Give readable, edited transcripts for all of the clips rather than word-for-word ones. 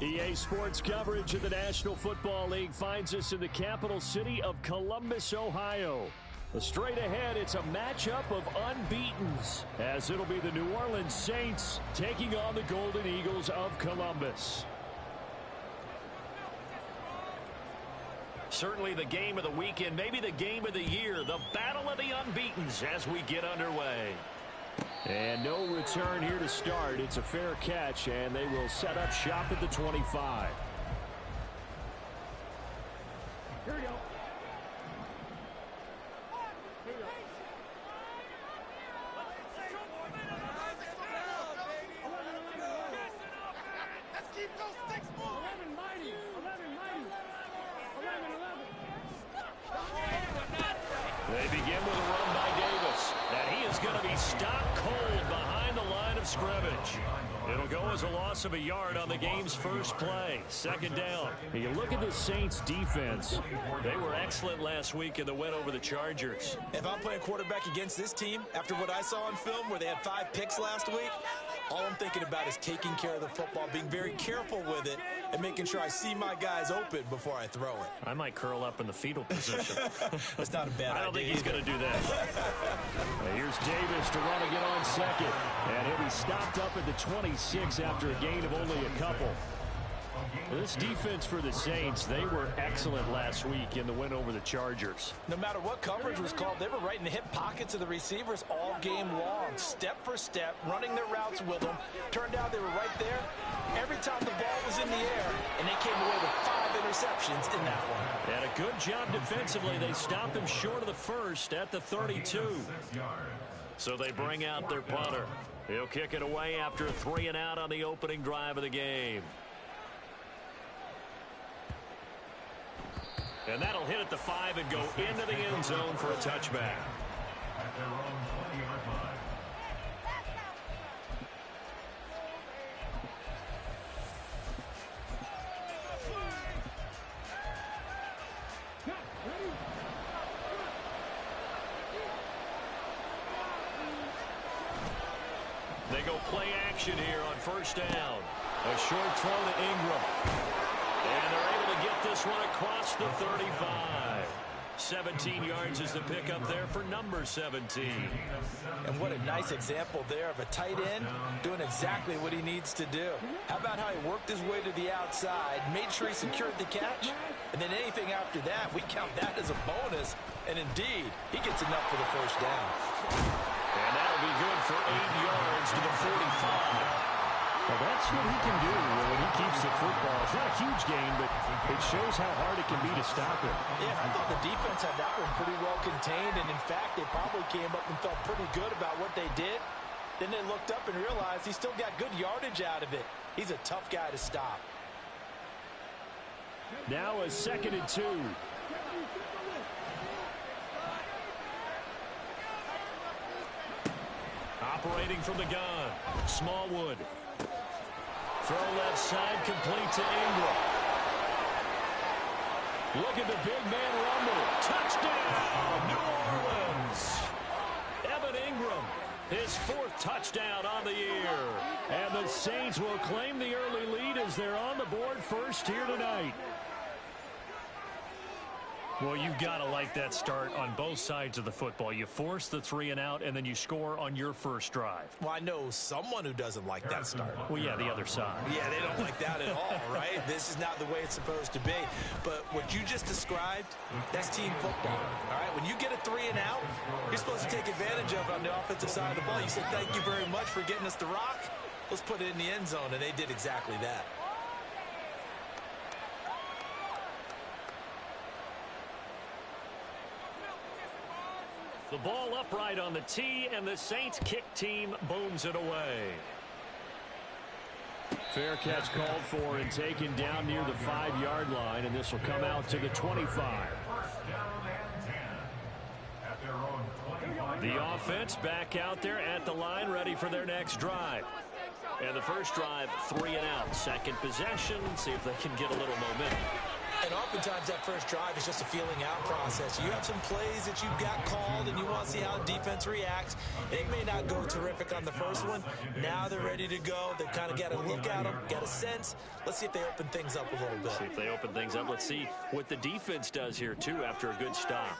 EA Sports coverage of the National Football League finds us in the capital city of Columbus, Ohio. Straight ahead, it's a matchup of unbeatens, as it'll be the New Orleans Saints taking on the Golden Eagles of Columbus. Certainly the game of the weekend, maybe the game of the year, the battle of the unbeatens as we get underway. And no return here to start. It's a fair catch, and they will set up shop at the 25. Here we go. Let's keep those sticks moving. 11 mighty. 11 mighty. 11. They begin with a run by Davis, and he is going to be stopped cold behind the line of scrimmage. It'll go as a loss of a yard on the game's first play. Second down. You look at the Saints' defense. They were excellent last week in the win over the Chargers. If I'm playing quarterback against this team, after what I saw on film where they had 5 picks last week, all I'm thinking about is taking care of the football, being very careful with it, and making sure I see my guys open before I throw it. I might curl up in the fetal position. That's not a bad idea. I don't think he's going to do that. Here's Davis to run again on second. And he'll be stopped up at the 26 after a gain of only a couple. This defense for the Saints, they were excellent last week in the win over the Chargers. No matter what coverage was called, they were right in the hip pockets of the receivers all game long, step for step, running their routes with them. Turned out they were right there every time the ball was in the air, and they came away with 5 interceptions in that one. And a good job defensively. They stopped him short of the first at the 32. So they bring out their punter. He'll kick it away after a 3-and-out on the opening drive of the game. And that'll hit at the 5 and go into the end zone for a touchback. At their own 20-yard line. They go play action here on first down. A short throw to Ingram. And they're able to get this one across the 35. 17 yards is the pickup there for number 17. And what a nice example there of a tight end doing exactly what he needs to do. How about how he worked his way to the outside, made sure he secured the catch, and then anything after that, we count that as a bonus. And indeed, he gets enough for the first down. And that'll be good for 8 yards to the 45. Well, that's what he can do when he keeps the football. It's not a huge gain, but it shows how hard it can be to stop him. Yeah, I thought the defense had that one pretty well contained, and in fact, they probably came up and felt pretty good about what they did. Then they looked up and realized he still got good yardage out of it. He's a tough guy to stop. Now a 2nd and 2. Operating from the gun, Smallwood. Throw left side, complete to Ingram. Look at the big man rumble. Touchdown, New Orleans. Evan Ingram, his 4th touchdown on the year. And the Saints will claim the early lead as they're on the board first here tonight. Well, you've got to like that start on both sides of the football. You force the 3-and-out, and then you score on your first drive. Well, I know someone who doesn't like that start. Well, yeah, the other side. Yeah, they don't like that at all, right? This is not the way it's supposed to be. But what you just described, that's team football, all right? When you get a 3-and-out, you're supposed to take advantage of it on the offensive side of the ball. You say, thank you very much for getting us the rock. Let's put it in the end zone, and they did exactly that. The ball upright on the tee, and the Saints kick team booms it away. Fair catch called for and taken down near the 5-yard line, and this will come out to the 25. First down and 10. At their own 25. The offense back out there at the line, ready for their next drive. And the first drive, 3-and-out. Second possession, see if they can get a little momentum. And oftentimes that first drive is just a feeling out process. You have some plays that you've got called and you want to see how the defense reacts. It may not go terrific on the first one. Now they're ready to go. They've kind of got to look at them, get a sense. Let's see if they open things up a little bit. See if they open things up. Let's see what the defense does here, too, after a good stop.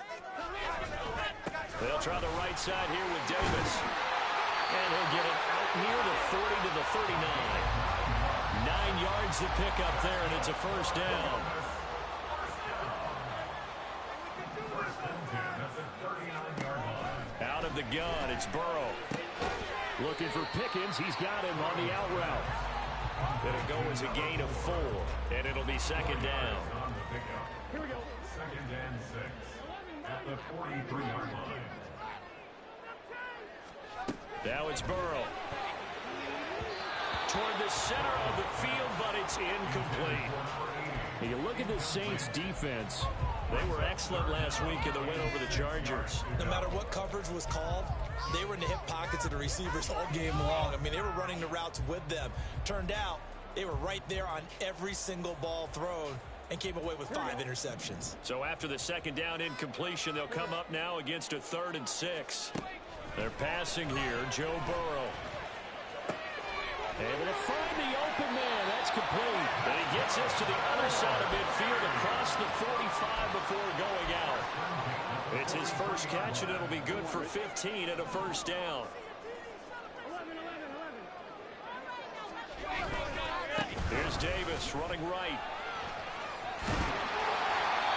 They'll try the right side here with Davis. And he'll get it out near the 40 to the 39. 9 yards to pick up there, and it's a first down. Out of the gun, it's Burrow. Looking for Pickens. He's got him on the out route. It'll go as a gain of 4, and it'll be second down. Here we go. Second and 6 at the 43-yard line. Now it's Burrow. Toward the center of the field, but it's incomplete. And you look at the Saints defense. They were excellent last week in the win over the Chargers. No matter what coverage was called, they were in the hip pockets of the receivers all game long. I mean, they were running the routes with them. Turned out they were right there on every single ball thrown and came away with 5 interceptions. So after the second down incompletion, they'll come up now against a 3rd and 6. They're passing here. Joe Burrow. Able to find the open man. That's complete. And he gets us to the other side of midfield across the 45 before going out. It's his first catch, and it'll be good for 15 and a first down. 11. Here's Davis running right.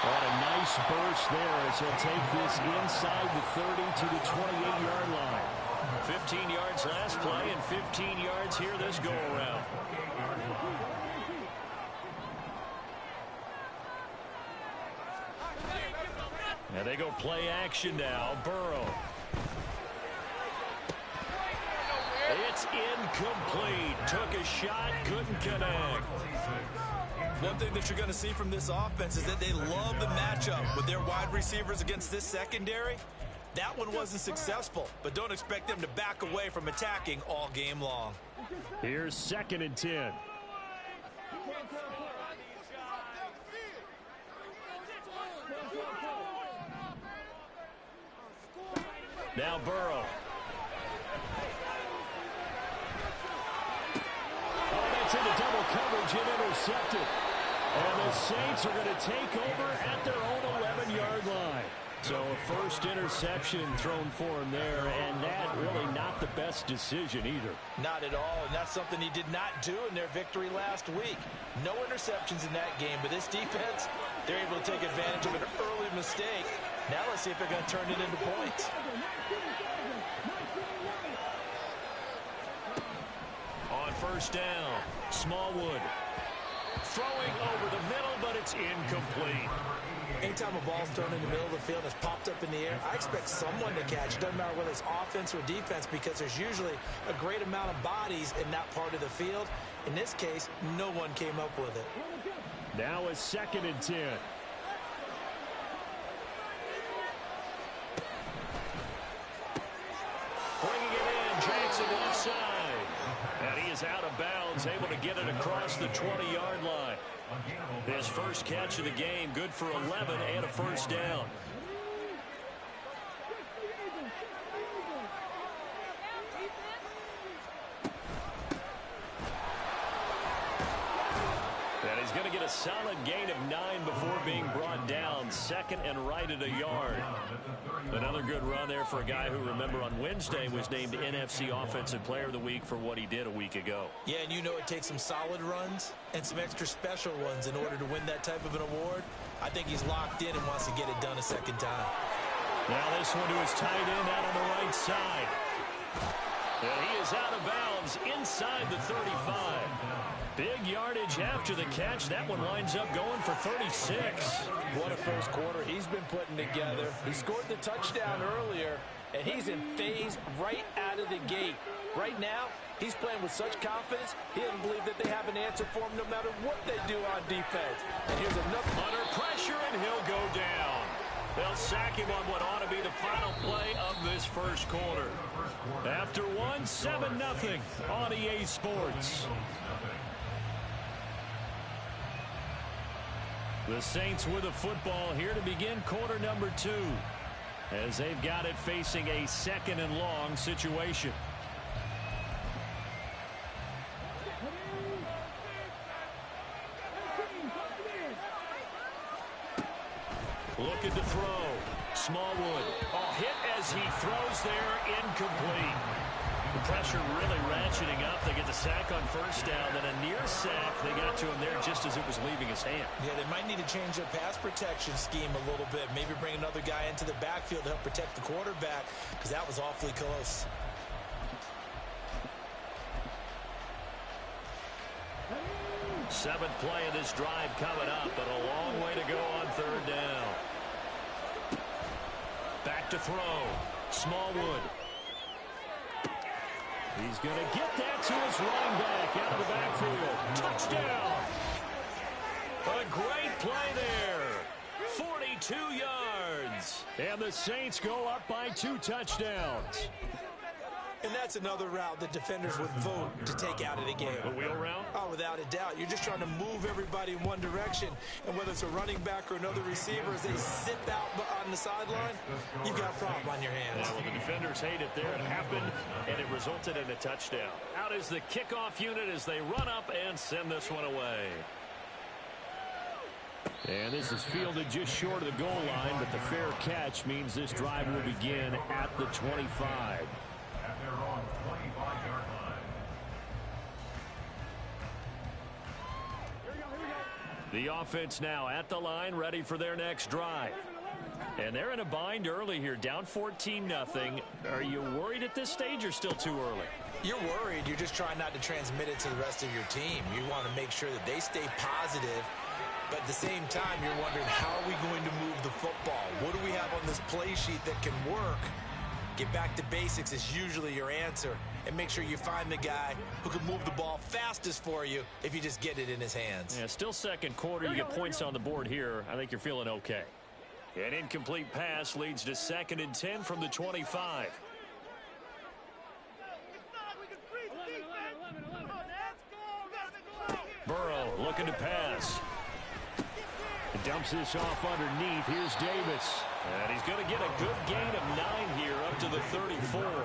What a nice burst there as he'll take this inside the 30 to the 28-yard line. 15 yards last play and 15 yards here this go-around. And they go play action now. Burrow. It's incomplete. Took a shot, couldn't connect. One thing that you're going to see from this offense is that they love the matchup with their wide receivers against this secondary. That one wasn't successful, but don't expect them to back away from attacking all game long. Here's 2nd and 10. Now Burrow. Oh, that's into double coverage and intercepted. And the Saints are going to take over at their own 11-yard line. So a first interception thrown for him there, and that really not the best decision either. Not at all, and that's something he did not do in their victory last week. No interceptions in that game, but this defense, they're able to take advantage of an early mistake. Now let's see if they're going to turn it into points. On first down, Smallwood. Throwing over the middle, but it's incomplete. Anytime a ball's thrown in the middle of the field and it's popped up in the air, I expect someone to catch. It doesn't matter whether it's offense or defense because there's usually a great amount of bodies in that part of the field. In this case, no one came up with it. Now a 2nd and 10. Bringing it in, Jackson left side. And he is out of bounds, able to get it across the 20-yard line. His first catch of the game, good for 11 and a first down. And he's going to get a solid gain of 9 before being brought down. 2nd and right at a yard. Another good run there for a guy who, remember, on Wednesday was named NFC Offensive Player of the Week for what he did a week ago. Yeah, and you know it takes some solid runs and some extra special ones in order to win that type of an award. I think he's locked in and wants to get it done a second time. Now this one to his tight end out on the right side. And he is out of bounds inside the 35. Big yardage after the catch. That one winds up going for 36. What a first quarter he's been putting together. He scored the touchdown earlier, and he's in phase right out of the gate. Right now, he's playing with such confidence, he doesn't believe that they have an answer for him no matter what they do on defense. And here's another. Under pressure, and he'll go down. They'll sack him on what ought to be the final play of this first quarter. After one, 7-0 on EA Sports. The Saints with a football here to begin quarter number 2, as they've got it facing a 2nd and long situation. Looking to throw. Smallwood. Oh, hit as he throws there. Incomplete. The pressure really ratcheting up. They get the sack on first down. Then a near sack. They got to him there just as it was leaving his hand. Yeah, they might need to change their pass protection scheme a little bit. Maybe bring another guy into the backfield to help protect the quarterback, because that was awfully close. Seventh play of this drive coming up, but a long way to go on third down. Back to throw. Smallwood. He's going to get that to his running back out of the backfield. Touchdown. A great play there. 42 yards. And the Saints go up by 2 touchdowns. And that's another route that defenders would vote to take out of the game. The wheel route? Oh, without a doubt. You're just trying to move everybody in one direction. And whether it's a running back or another receiver, as they sit out on the sideline, you've got a problem on your hands. Yeah, well, the defenders hate it there. It happened, and it resulted in a touchdown. Out is the kickoff unit as they run up and send this one away. And this is fielded just short of the goal line, but the fair catch means this drive will begin at the 25. Their own 25-yard line. The offense now at the line, ready for their next drive. And they're in a bind early here, down 14-0. Are you worried at this stage or still too early? You're worried. You're just trying not to transmit it to the rest of your team. You want to make sure that they stay positive. But at the same time, you're wondering, how are we going to move the football? What do we have on this play sheet that can work? Get back to basics is usually your answer, and make sure you find the guy who can move the ball fastest for you if you just get it in his hands. Yeah, still second quarter. You get points on the board here. I think you're feeling okay. An incomplete pass leads to 2nd and 10 from the 25. Burrow looking to pass. Dumps this off underneath. Here's Davis. And he's going to get a good gain of 9 here up to the 34.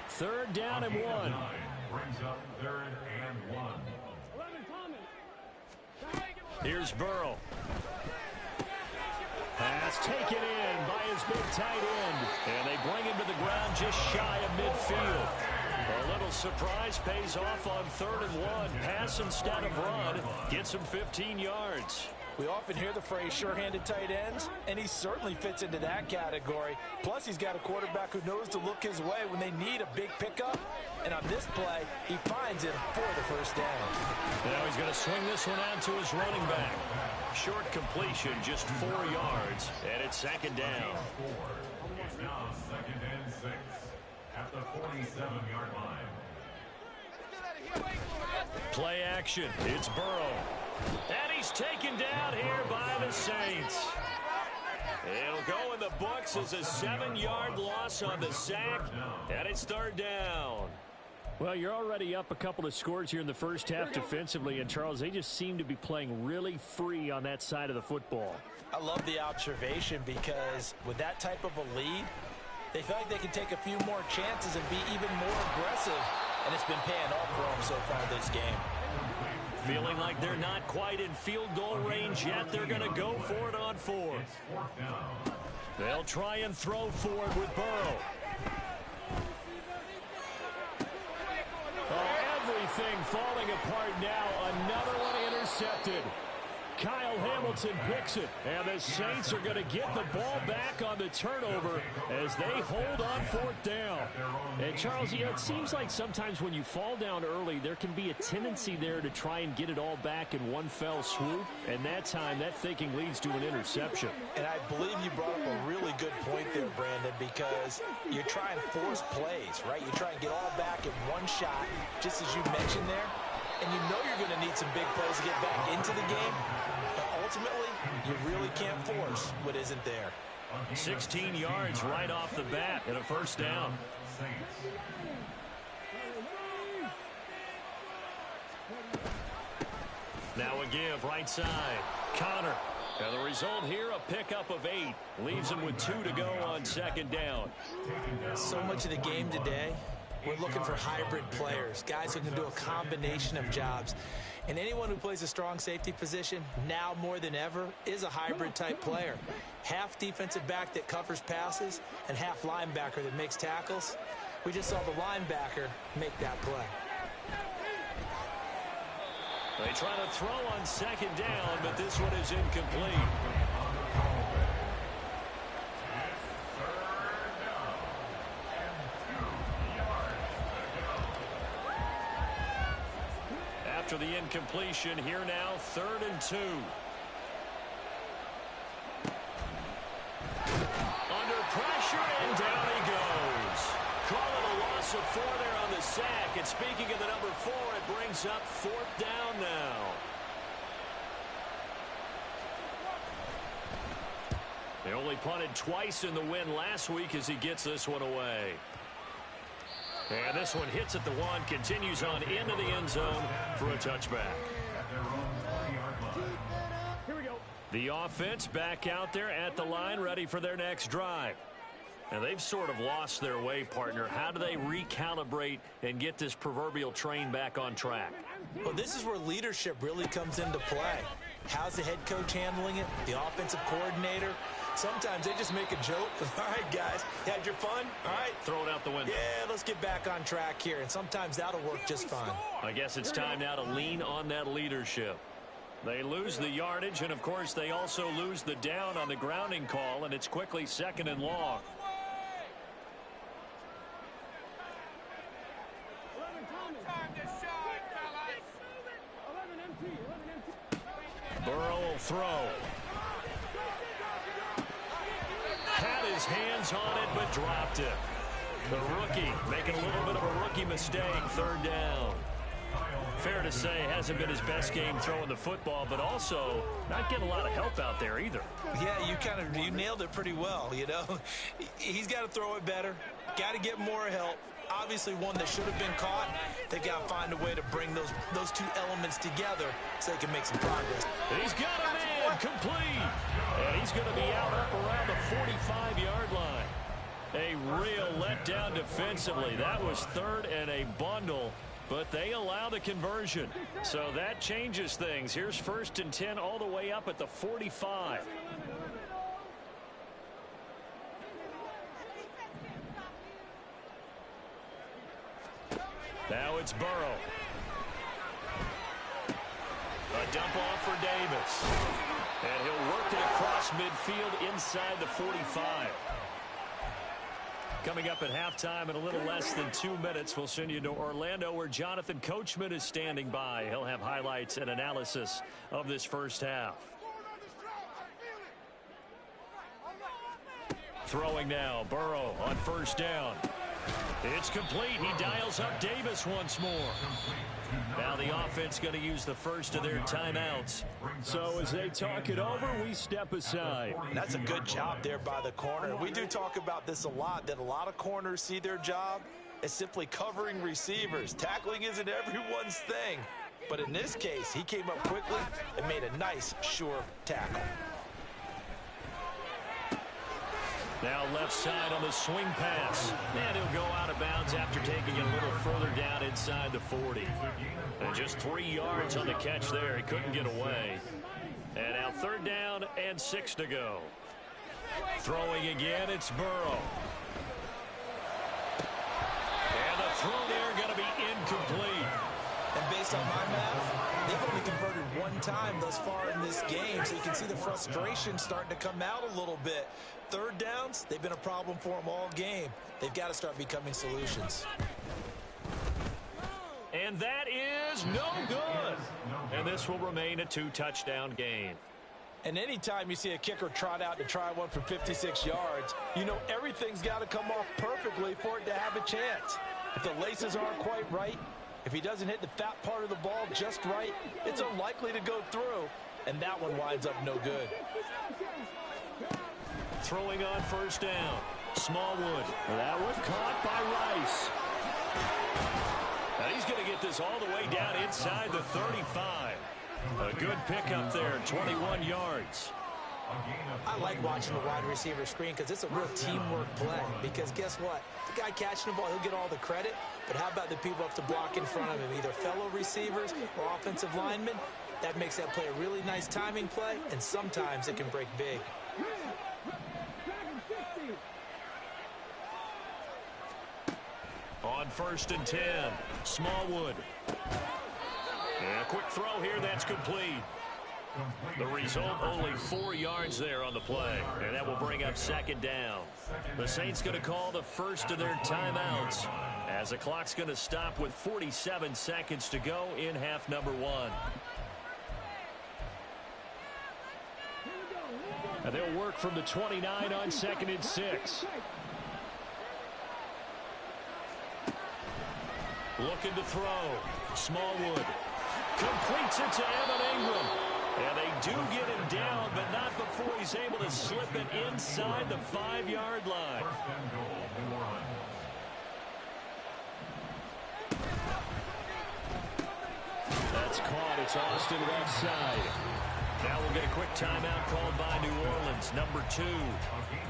3rd down and 1. Brings up 3rd and 1. Here's Burrow. Pass taken in by his big tight end. And they bring him to the ground just shy of midfield. A little surprise pays off on 3rd and 1. Pass instead of run. Gets him 15 yards. We often hear the phrase sure-handed tight ends, and he certainly fits into that category. Plus, he's got a quarterback who knows to look his way when they need a big pickup. And on this play, he finds him for the first down. Now he's going to swing this one out to his running back. Short completion, just 4 yards, and it's 2nd down. It's now 2nd and 6 at the 47-yard line. Play action. It's Burrow. And he's taken down here by the Saints. It'll go in the books as a 7-yard loss on the sack, and it's 3rd down. Well, you're already up a couple of scores here in the first half defensively, and Charles, they just seem to be playing really free on that side of the football. I love the observation, because with that type of a lead, they feel like they can take a few more chances and be even more aggressive, and it's been paying off for them so far this game. Feeling like they're not quite in field goal range yet. They're going to go for it on 4th. They'll try and throw for it with Burrow. Oh, everything falling apart now. Another one intercepted. Kyle Hamilton picks it, and the Saints are going to get the ball back on the turnover as they hold on 4th down. And Charles, you know, it seems like sometimes when you fall down early, there can be a tendency there to try and get it all back in one fell swoop, and that time that thinking leads to an interception. And I believe you brought up a really good point there, Brandon, because you try and force plays, right? You try and get all back in one shot, just as you mentioned there. And you know you're going to need some big plays to get back into the game. But ultimately, you really can't force what isn't there. 16 yards right off the bat and a 1st down. Now a give right side. Connor And the result here, a pickup of 8. Leaves him with 2 to go on second down. So much of the game today, we're looking for hybrid players, guys who can do a combination of jobs. And anyone who plays a strong safety position, now more than ever, is a hybrid type player. Half defensive back that covers passes and half linebacker that makes tackles. We just saw the linebacker make that play. They try to throw on second down, but this one is incomplete. After the incompletion, here now, 3rd and 2. Under pressure, and down he goes. Call it a loss of 4 there on the sack. And speaking of the number 4, it brings up 4th down now. They only punted twice in the win last week as he gets this one away. And this one hits at the 1, continues on into the end zone for a touchback. Here we go. The offense back out there at the line, ready for their next drive. And they've sort of lost their way, partner. How do they recalibrate and get this proverbial train back on track? Well, this is where leadership really comes into play. How's the head coach handling it? The offensive coordinator? Sometimes they just make a joke. All right, guys, you had your fun? All right. Throw it out the window. Yeah, let's get back on track here. And sometimes that'll work just fine. I guess it's time now to lean on that leadership. They lose the yardage, and, of course, they also lose the down on the grounding call, and it's quickly 2nd and long. 'Time to shine, fellas. 11 empty. 11 empty. Burrow will throw. Had his hands on it, but dropped it. The rookie making a little bit of a rookie mistake, 3rd down. Fair to say, hasn't been his best game throwing the football, but also not getting a lot of help out there either. Yeah, you nailed it pretty well, you know. He's got to throw it better, got to get more help. Obviously one that should have been caught. They got to find a way to bring those two elements together so they can make some progress. He's got a man complete. And he's going to be out up around the 45-yard line. A real letdown defensively. That was 3rd and a bundle, but they allow the conversion. So that changes things. Here's 1st and 10 all the way up at the 45. Now it's Burrow. A dump off for Davis. And he'll work it across midfield inside the 45. Coming up at halftime in a little less than 2 minutes, we'll send you to Orlando where Jonathan Coachman is standing by. He'll have highlights and analysis of this first half. Throwing now, Burrow on 1st down. It's complete. He dials up Davis once more. Now the offense going to use the first of their timeouts. So as they talk it over, we step aside. That's a good job there by the corner. We do talk about this a lot, that a lot of corners see their job as simply covering receivers. Tackling isn't everyone's thing. But in this case, he came up quickly and made a nice, sure tackle. Now left side on the swing pass. And he'll go out of bounds after taking it a little further down inside the 40. And just 3 yards on the catch there. He couldn't get away. And now 3rd down and 6 to go. Throwing again, it's Burrow. And the throw there going to be incomplete. And based on my math, they've only converted 1 time thus far in this game. So you can see the frustration starting to come out a little bit. 3rd downs, they've been a problem for them all game. They've got to start becoming solutions. And that is no good. And this will remain a 2-touchdown game. And anytime you see a kicker trot out to try one for 56 yards, you know everything's got to come off perfectly for it to have a chance. If the laces aren't quite right, if he doesn't hit the fat part of the ball just right, it's unlikely to go through. And that one winds up no good. Throwing on 1st down. Smallwood. That one caught by Rice. And he's going to get this all the way down inside the 35. A good pickup there, 21 yards. I like watching the wide receiver screen because it's a real teamwork play. Because guess what? The guy catching the ball, he'll get all the credit. But how about the people up to block in front of him, either fellow receivers or offensive linemen? That makes that play a really nice timing play, and sometimes it can break big. On 1st and 10, Smallwood. And a quick throw here, that's complete. The result, only 4 yards there on the play, and that will bring up 2nd down. The Saints going to call the first of their timeouts as the clock's going to stop with 47 seconds to go in half number 1. And they'll work from the 29 on 2nd and 6. Looking to throw. Smallwood completes it to Evan Ingram. And they do get him down, but not before he's able to slip it inside the 5-yard line. That's caught. It's Austin left side. Now we'll get a quick timeout called by New Orleans, number 2.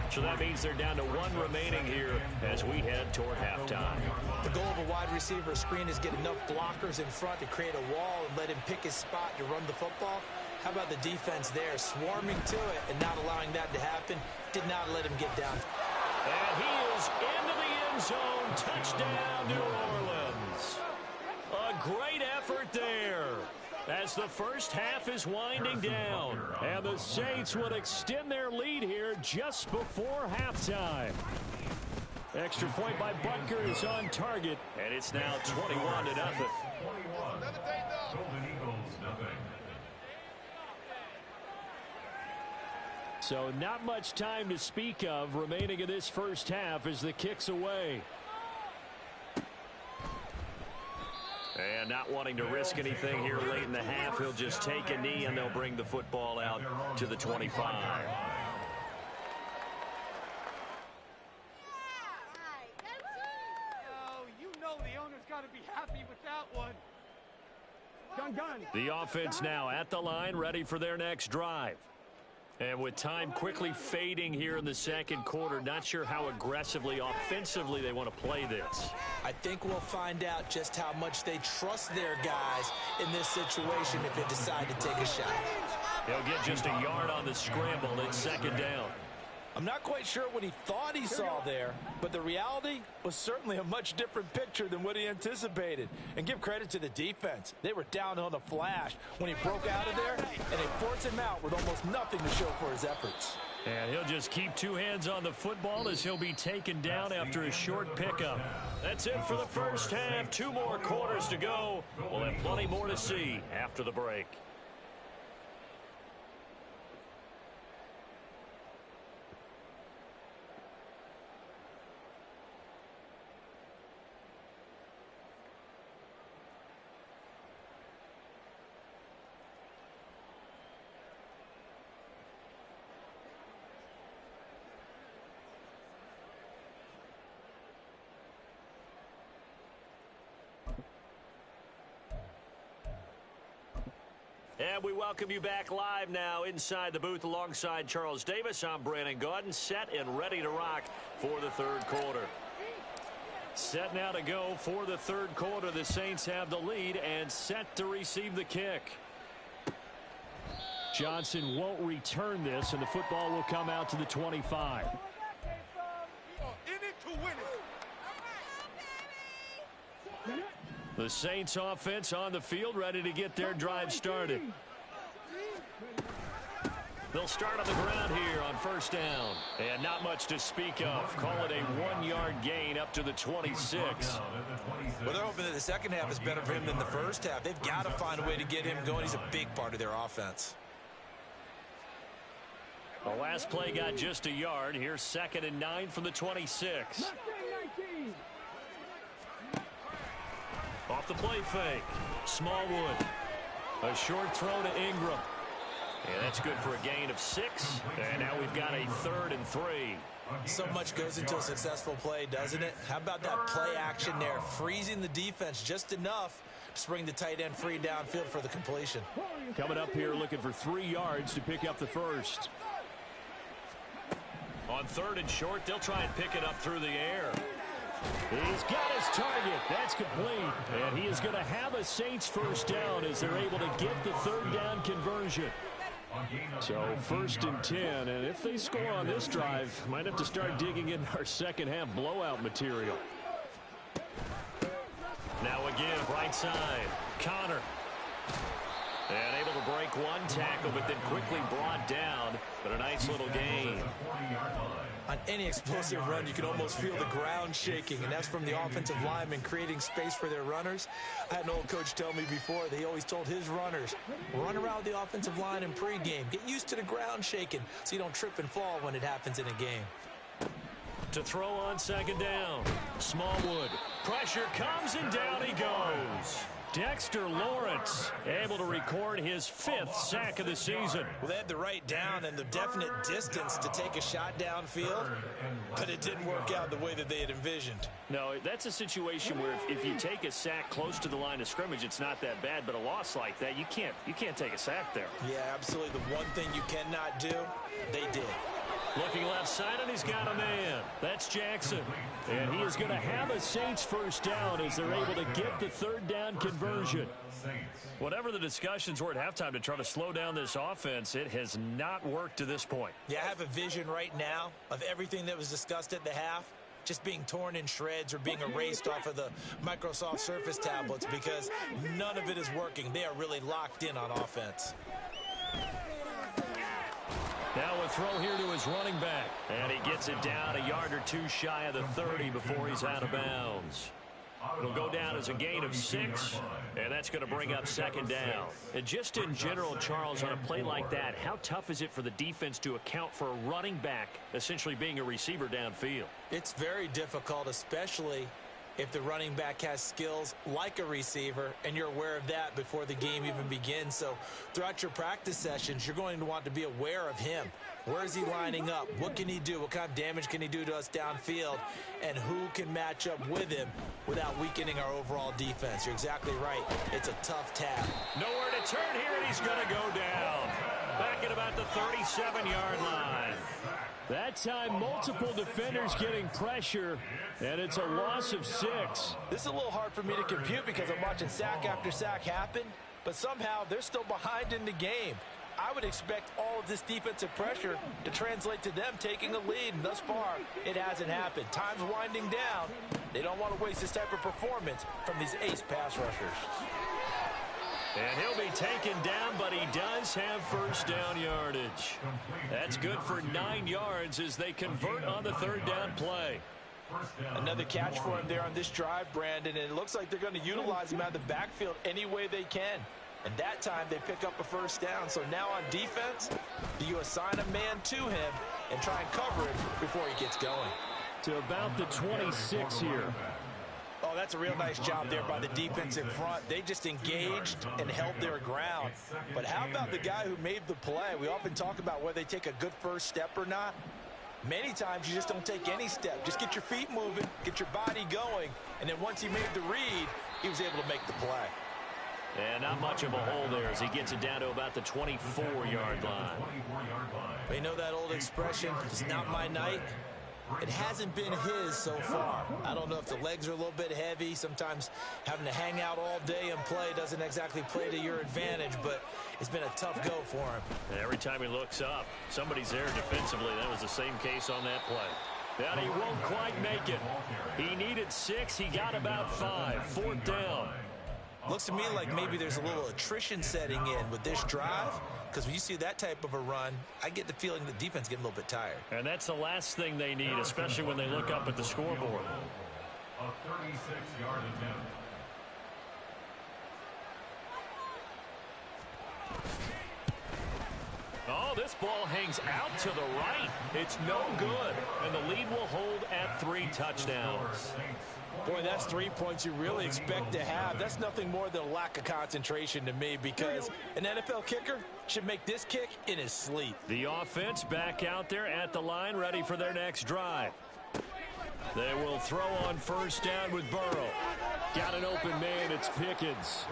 So that means they're down to 1 remaining here as we head toward halftime. The goal of a wide receiver screen is get enough blockers in front to create a wall and let him pick his spot to run the football. How about the defense there, swarming to it and not allowing that to happen? Did not let him get down. And he is into the end zone. Touchdown, New Orleans. A great effort there as the first half is winding down. And the Saints would extend their lead here just before halftime. Extra point by Butker is on target, and it's now 21-0. So not much time to speak of remaining in this first half as the kick's away. And not wanting to risk anything here late in the half, he'll just take a knee and they'll bring the football out to the 25. You know the owner's got to be happy with that one. The offense now at the line, ready for their next drive. And with time quickly fading here in the second quarter, not sure how aggressively, offensively they want to play this. I think we'll find out just how much they trust their guys in this situation if they decide to take a shot. He'll get just a yard on the scramble. It's 2nd down. I'm not quite sure what he thought he saw there, but the reality was certainly a much different picture than what he anticipated. And give credit to the defense. They were down on the flash when he broke out of there, and they forced him out with almost nothing to show for his efforts. And he'll just keep 2 hands on the football as he'll be taken down after a short pickup. That's it for the first half. 2 more quarters to go. We'll have plenty more to see after the break. And we welcome you back live now inside the booth alongside Charles Davis. I'm Brandon Gaudin, set and ready to rock for the 3rd quarter. Set now to go for the 3rd quarter. The Saints have the lead and set to receive the kick. Johnson won't return this, and the football will come out to the 25. In it to win it. The Saints offense on the field, ready to get their drive started. They'll start on the ground here on 1st down. And not much to speak of. Call it a 1-yard gain up to the 26. Well, they're hoping that the second half is better for him than the first half. They've got to find a way to get him going. He's a big part of their offense. The last play got just a yard. Here's 2nd and 9 from the 26. Off the play fake. Smallwood. A short throw to Ingram. And that's good for a gain of 6. And now we've got a 3rd and 3. So much goes into a successful play, doesn't it? How about that play action there? Freezing the defense just enough to bring the tight end free downfield for the completion. Coming up here looking for 3 yards to pick up the first. On 3rd and short, they'll try and pick it up through the air. He's got his target. That's complete. And he is going to have a Saints first down as they're able to get the 3rd down conversion. So 1st and 10, and if they score on this drive, might have to start digging in our second half blowout material. Now a give right side. Connor. And able to break one tackle, but then quickly brought down. But a nice little gain. On any explosive run, you can almost feel the ground shaking, and that's from the offensive linemen creating space for their runners. I had an old coach tell me before, they always told his runners, run around the offensive line in pregame. Get used to the ground shaking so you don't trip and fall when it happens in a game. To throw on 2nd down. Smallwood. Pressure comes, and down he goes. Dexter Lawrence able to record his 5th sack of the season. Well, they had the right down and the definite distance to take a shot downfield, but it didn't work out the way that they had envisioned. No, that's a situation where if you take a sack close to the line of scrimmage, it's not that bad, but a loss like that, you can't take a sack there. Yeah, absolutely. The one thing you cannot do, they did. Looking left side, and he's got a man. That's Jackson. And he is going to have a Saints first down as they're able to get the 3rd down conversion. Whatever the discussions were at halftime to try to slow down this offense, it has not worked to this point. Yeah, I have a vision right now of everything that was discussed at the half just being torn in shreds or being erased off of the Microsoft Surface tablets because none of it is working. They are really locked in on offense. Now a throw here to his running back. And he gets it down a yard or two shy of the 30 before he's out of bounds. It'll go down as a gain of 6, and that's going to bring up 2nd down. And just in general, Charles, on a play like that, how tough is it for the defense to account for a running back essentially being a receiver downfield? It's very difficult, especially if the running back has skills like a receiver and you're aware of that before the game even begins. So throughout your practice sessions, you're going to want to be aware of him. Where is he lining up? What can he do? What kind of damage can he do to us downfield? And who can match up with him without weakening our overall defense? You're exactly right. It's a tough task. Nowhere to turn here, and he's going to go down. Back at about the 37-yard line. That time, multiple defenders getting pressure, and it's a loss of 6. This is a little hard for me to compute because I'm watching sack after sack happen, but somehow they're still behind in the game. I would expect all of this defensive pressure to translate to them taking a lead, and thus far, it hasn't happened. Time's winding down. They don't want to waste this type of performance from these ace pass rushers. And he'll be taken down, but he does have first down yardage. That's good for 9 yards as they convert on the 3rd down play. Another catch for him there on this drive, Brandon, and it looks like they're going to utilize him out of the backfield any way they can. And that time they pick up a first down. So now on defense, do you assign a man to him and try and cover it before he gets going? To about the 26 here. Oh, that's a real nice job there by the defensive front. They just engaged and held their ground. But how about the guy who made the play? We often talk about whether they take a good first step or not. Many times you just don't take any step. Just get your feet moving, get your body going, and then once he made the read, he was able to make the play. And not much of a hole there as he gets it down to about the 24-yard line. You know that old expression, it's not my night? It hasn't been his so far. I don't know if the legs are a little bit heavy. Sometimes having to hang out all day and play doesn't exactly play to your advantage, but it's been a tough go for him. And every time he looks up, somebody's there defensively. That was the same case on that play. And he won't quite make it. He needed 6. He got about 5. 4th down. Looks to me like maybe there's a little attrition setting in with this drive, because when you see that type of a run, I get the feeling the defense getting a little bit tired. And that's the last thing they need, especially when they look up at the scoreboard. A 36-yard attempt. Oh, this ball hangs out to the right. It's no good. And the lead will hold at 3 touchdowns. Boy, that's 3 points you really expect to have. That's nothing more than a lack of concentration to me, because an NFL kicker should make this kick in his sleep. The offense back out there at the line, ready for their next drive. They will throw on first down with Burrow. Got an open man, it's Pickens.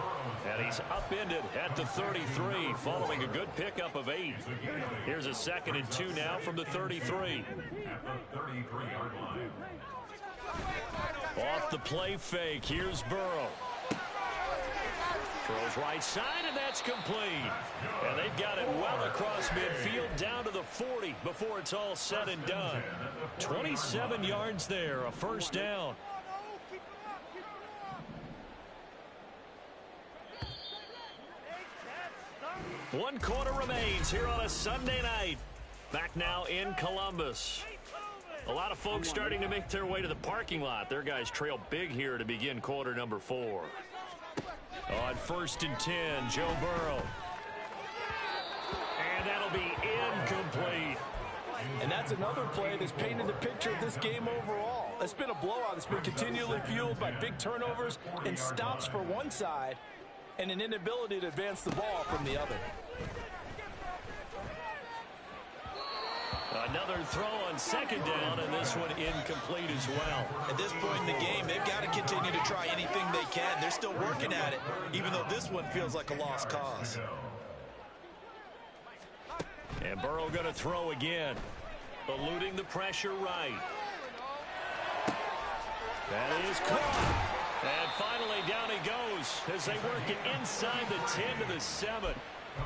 And he's upended at the 33 following a good pickup of 8. Here's a 2nd and 2 now from the 33. At the 33-yard line. Off the play fake, here's Burrow. Throws right side, and that's complete. And they've got it well across midfield down to the 40 before it's all said and done. 27 yards there, a first down. One quarter remains here on a Sunday night. Back now in Columbus. A lot of folks starting to make their way to the parking lot. Their guys trail big here to begin quarter number 4. On 1st and 10, Joe Burrow. And that'll be incomplete. And that's another play that's painted the picture of this game overall. It's been a blowout. It's been continually fueled by big turnovers and stops for one side and an inability to advance the ball from the other. Another throw on 2nd down, and this one incomplete as well. At this point in the game, they've got to continue to try anything they can. They're still working at it, even though this one feels like a lost cause. And Burrow going to throw again, eluding the pressure right. That is caught. And finally down he goes as they work it inside the 10 to the 7.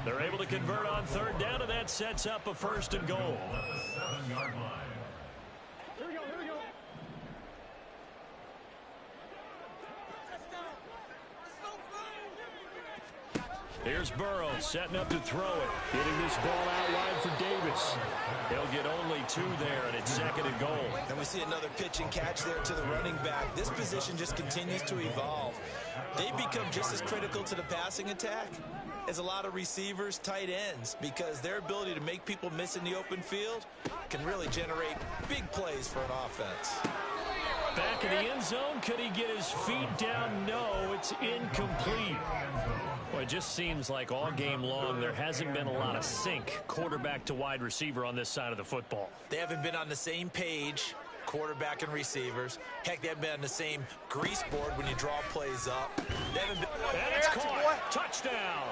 They're able to convert on 3rd down, and that sets up a 1st and goal. At the 7-yard line. Here we go, here we go. Here's Burrow setting up to throw it. Getting this ball out wide for Davis. He'll get only 2 there, and it's 2nd and goal. And we see another pitch and catch there to the running back. This position just continues to evolve. They become just as critical to the passing attack as a lot of receivers, tight ends, because their ability to make people miss in the open field can really generate big plays for an offense. Back in the end zone, could he get his feet down? No, it's incomplete. Well, it just seems like all game long there hasn't been a lot of sync quarterback to wide receiver on this side of the football. They haven't been on the same page, quarterback and receivers. Heck, they haven't been on the same grease board when you draw plays up. They haven't been... And it's caught. Touchdown.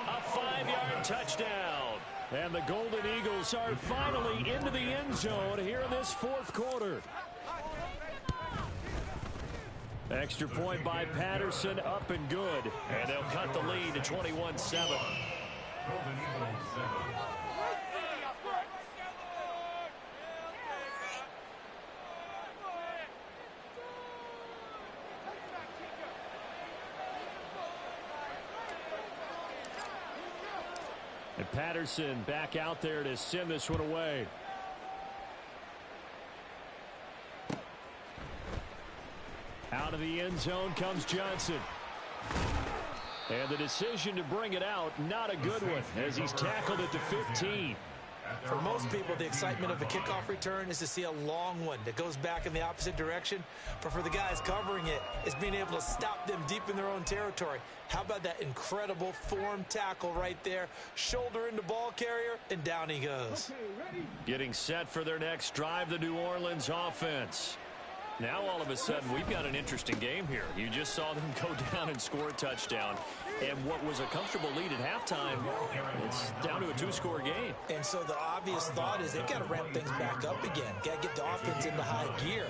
A 5-yard touchdown. And the Golden Eagles are finally into the end zone here in this 4th quarter. Extra point by Patterson, up and good. And they'll cut the lead to 21-7. Golden Eagles 7. And Patterson back out there to send this one away. Out of the end zone comes Johnson. And the decision to bring it out, not a good one, as he's tackled at the 15. For most people, the excitement of a kickoff return is to see a long one that goes back in the opposite direction. But for the guys covering it, it's being able to stop them deep in their own territory. How about that incredible form tackle right there? Shoulder into ball carrier, and down he goes. Getting set for their next drive, the New Orleans offense. Now, all of a sudden, we've got an interesting game here. You just saw them go down and score a touchdown. And what was a comfortable lead at halftime, it's down to a 2-score game. And so the obvious thought is they've got to ramp things back up again. Got to get the offense into high gear.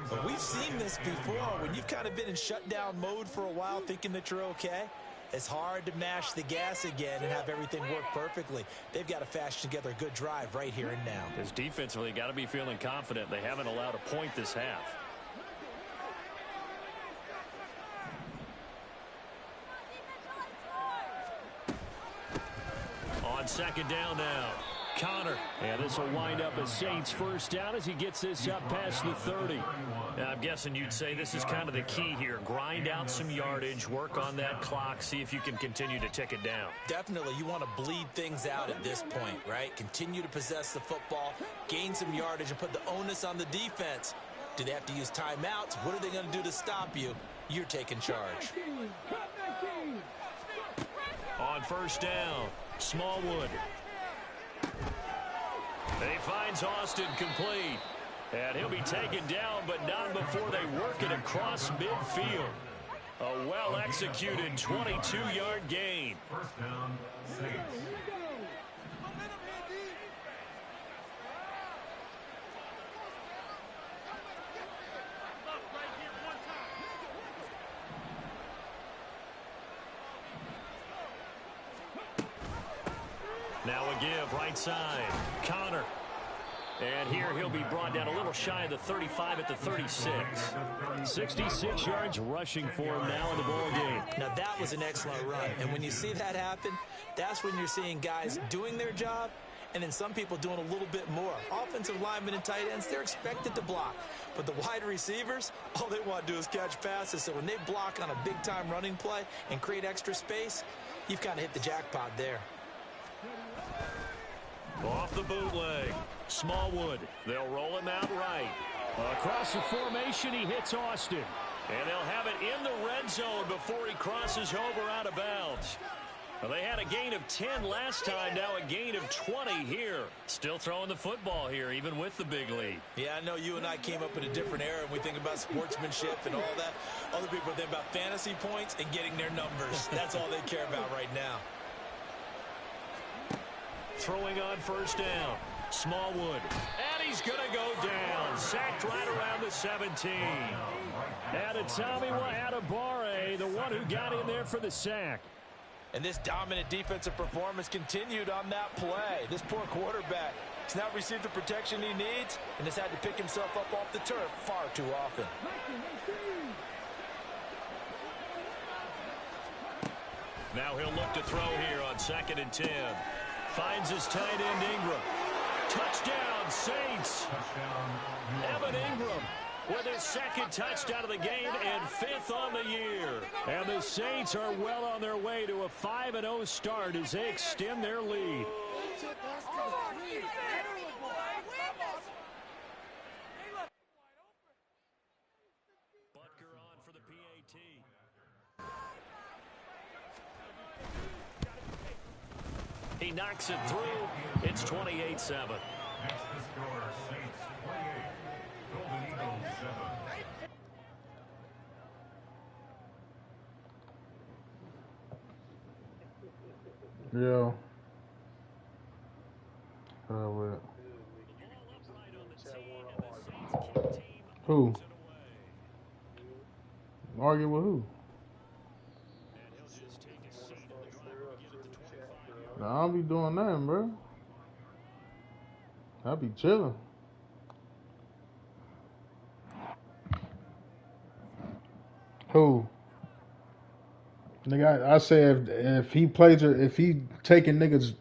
But we've seen this before. When you've kind of been in shutdown mode for a while thinking that you're okay, it's hard to mash the gas again and have everything work perfectly. They've got to fashion together a good drive right here and now. Because defensively, got to be feeling confident. They haven't allowed a point this half. On 2nd down now, Connor. And this will wind up a Saints 1st down as he gets this up past the 30. Now, I'm guessing you'd say this is kind of the key here. Grind out some yardage, work on that clock, see if you can continue to tick it down. Definitely, you want to bleed things out at this point, right? Continue to possess the football, gain some yardage, and put the onus on the defense. Do they have to use timeouts? What are they going to do to stop you? You're taking charge. On 1st down, Smallwood. And he finds Austin complete. And he'll be taken down, but not before they work it across midfield. A well-executed 22-yard gain. First down, Saints. Now a give, right side. Connor. And here he'll be brought down a little shy of the 35 at the 36. 66 yards rushing for him now in the ball game. Now that was an excellent run. And when you see that happen, that's when you're seeing guys doing their job and then some people doing a little bit more. Offensive linemen and tight ends, they're expected to block. But the wide receivers, all they want to do is catch passes. So when they block on a big-time running play and create extra space, you've kind of hit the jackpot there. Off the bootleg. Smallwood. They'll roll him out right. Across the formation, he hits Austin. And they'll have it in the red zone before he crosses over out of bounds. Well, they had a gain of 10 last time, now a gain of 20 here. Still throwing the football here, even with the big lead. Yeah, I know you and I came up in a different era, and we think about sportsmanship and all that. Other people think about fantasy points and getting their numbers. That's all they care about right now. Throwing on first down. Smallwood. And he's going to go down. Sacked right around the 17. And Tommy Adebare, the one who got in there for the sack. And this dominant defensive performance continued on that play. This poor quarterback has not received the protection he needs and has had to pick himself up off the turf far too often. Now he'll look to throw here on 2nd and 10. Finds his tight end Ingram. Touchdown, Saints. Evan Ingram with his 2nd touchdown of the game and 5th on the year. And the Saints are well on their way to a 5-0 start as they extend their lead. Butker on for the PAT. He knocks it through. It's 28-7. Next to score, Saints 28, Golden Eagles 7. Yeah. Well. Who? Argue with who? Nah, I'll be doing nothing, bro. I'll be chilling. Who? Nigga, I said if he taking niggas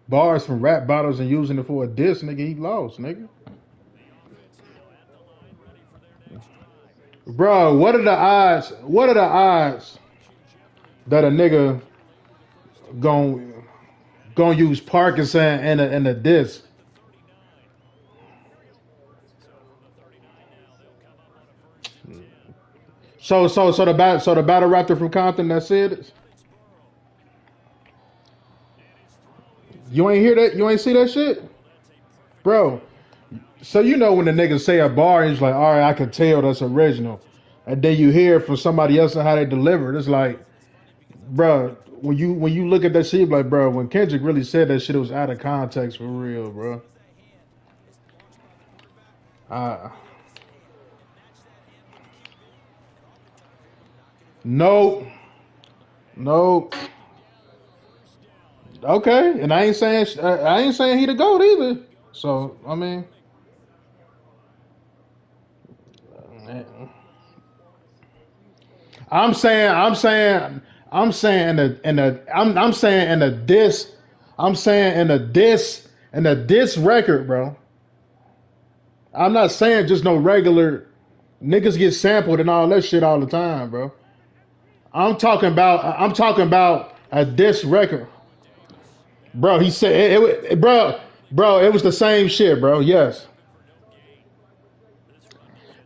bars from rap bottles and using it for a diss, nigga, he lost, nigga. Bro, what are the odds? What are the odds that a nigga gonna use Parkinson and a diss? So the battle raptor from Compton that said it. You ain't hear that? You ain't see that shit, bro. So you know when the niggas say a bar, he's like, all right, I can tell that's original, and then you hear from somebody else and how they deliver it. It's like, bro, when you look at that shit, like, bro, when Kendrick really said that shit, it was out of context for real, bro. Nope. Okay, and I ain't saying he the GOAT either. So I mean, I'm saying in a diss record, bro. I'm not saying just no regular niggas get sampled and all that shit all the time, bro. I'm talking about a diss record. Bro, he said it bro, it was the same shit, bro. Yes.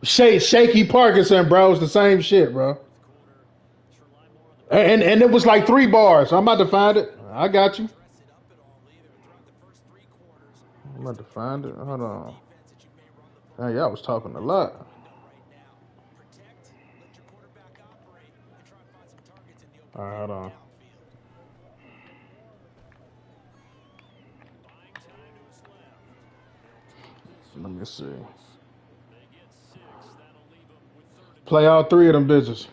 Shaky Parkinson, bro, it's the same shit, bro. And it was like 3 bars. I'm about to find it. I got you. I'm about to find it. Hold on. Yeah, I was talking a lot. All right, hold on. Let me see. Play all three of them bitches.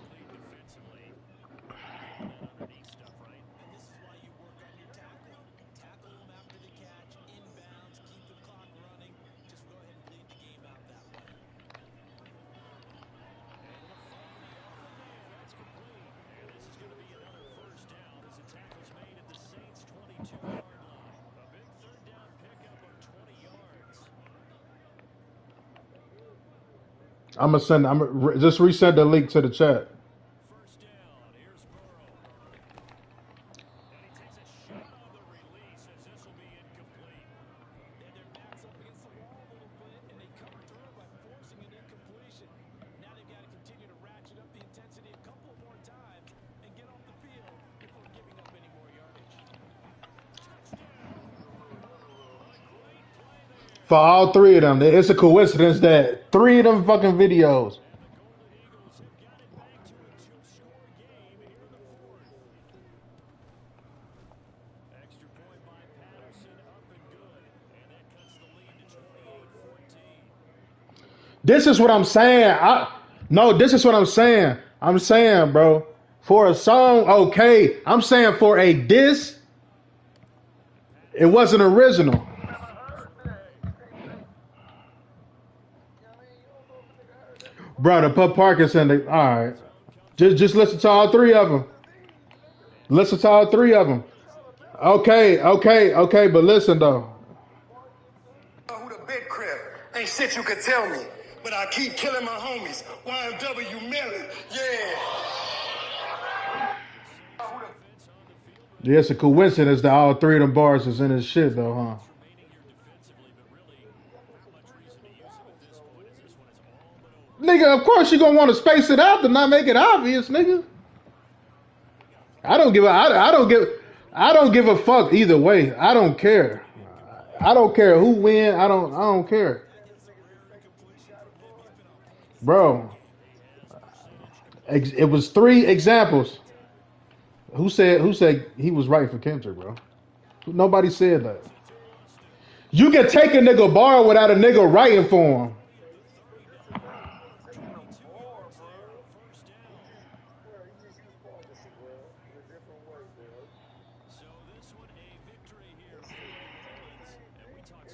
I'm gonna send. Just resend the link to the chat. For all three of them, it's a coincidence that three of them fucking videos. This is what I'm saying. No, this is what I'm saying. I'm saying, bro, for a song, okay. I'm saying for a diss, it wasn't original. Bro, to put Parkinson, all right. Just listen to all three of them. Listen to all three of them. Okay, but listen though. Who the big crib? Ain't shit you could tell me. But I keep killing my homies. YMW Millen. Yeah. Yeah, it's a coincidence that all three of them bars is in his shit though, huh? Nigga, of course you gonna want to space it out to not make it obvious, nigga. I don't give a fuck either way. I don't care. I don't care who win. I don't care. Bro, it was three examples. Who said he was right for Kendrick, bro? Nobody said that. You can take a nigga bar without a nigga writing for him.